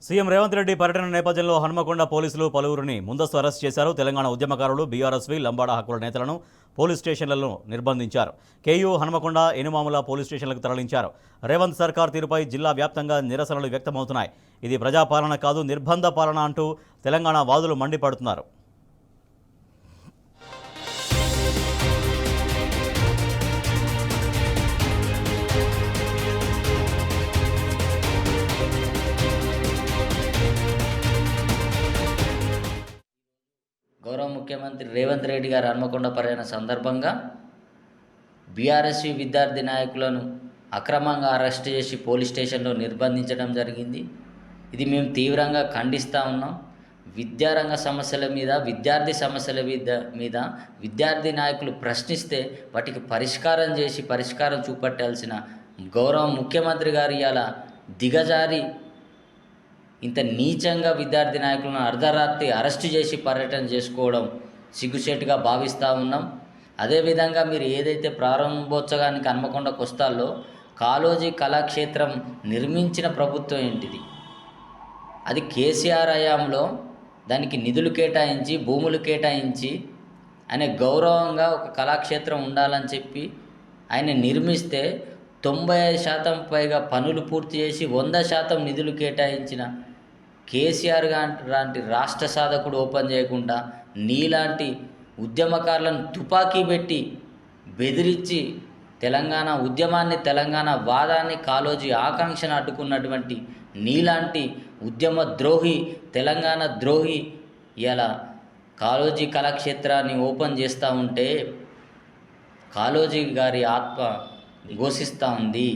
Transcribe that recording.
CM Revanth Reddy పర్యటన నేపథ్యంలో హన్మకొండ పోలీసులు పలువురిని ముందస్తు అరెస్ట్ చేశారు. తెలంగాణ ఉద్యమకారులు, బీఆర్ఎస్వి, లంబాడ హక్కుల నేతలను పోలీస్ స్టేషన్లలో నిర్బంధించారు. కేయూ, హన్మకొండ, ఎనుమాముల పోలీస్ స్టేషన్లకు తరలించారు. రేవంత్ సర్కార్ తీరుపై జిల్లా వ్యాప్తంగా నిరసనలు వ్యక్తమవుతున్నాయి. ఇది ప్రజాపాలన కాదు, నిర్బంధ పాలన అంటూ తెలంగాణ వాదులు మండిపడుతున్నారు. గౌరవ ముఖ్యమంత్రి రేవంత్ రెడ్డి గారు హన్మకొండ పర్యటన సందర్భంగా బీఆర్ఎస్వి విద్యార్థి నాయకులను అక్రమంగా అరెస్ట్ చేసి పోలీస్ స్టేషన్లో నిర్బంధించడం జరిగింది. ఇది మేము తీవ్రంగా ఖండిస్తూ ఉన్నాం. విద్యారంగ సమస్యల మీద, విద్యార్థి సమస్యల మీద విద్యార్థి నాయకులు ప్రశ్నిస్తే వాటికి పరిష్కారం చూపట్టాల్సిన గౌరవ ముఖ్యమంత్రి గారు ఇలా దిగజారి ఇంత నీచంగా విద్యార్థి నాయకులను అర్ధరాత్రి అరెస్టు చేసి పర్యటన చేసుకోవడం సిగ్గుచేటుగా భావిస్తూ ఉన్నాం. అదేవిధంగా మీరు ఏదైతే ప్రారంభోత్సవానికి హన్మకొండకు వస్తాలో కాళోజీ కళాక్షేత్రం నిర్మించిన ప్రభుత్వం ఏంటిది? అది కేసీఆర్ హయాంలో దానికి నిధులు కేటాయించి, భూములు కేటాయించి ఆయన గౌరవంగా ఒక కళాక్షేత్రం ఉండాలని చెప్పి ఆయన నిర్మిస్తే 95% పైగా పనులు పూర్తి చేసి 100% నిధులు కేటాయించిన కేసీఆర్ లాంటి రాష్ట్ర సాధకుడు ఓపెన్ చేయకుండా నీలాంటి ఉద్యమకారులను తుపాకీ పెట్టి బెదిరించి తెలంగాణ ఉద్యమాన్ని, తెలంగాణ వాదాన్ని, కాళోజీ ఆకాంక్షను అడ్డుకున్నటువంటి నీలాంటి ఉద్యమ ద్రోహి, తెలంగాణ ద్రోహి ఇలా కాళోజీ కళాక్షేత్రాన్ని ఓపెన్ చేస్తూ ఉంటే కాళోజీ గారి ఆత్మ ఘోషిస్తూ ఉంది.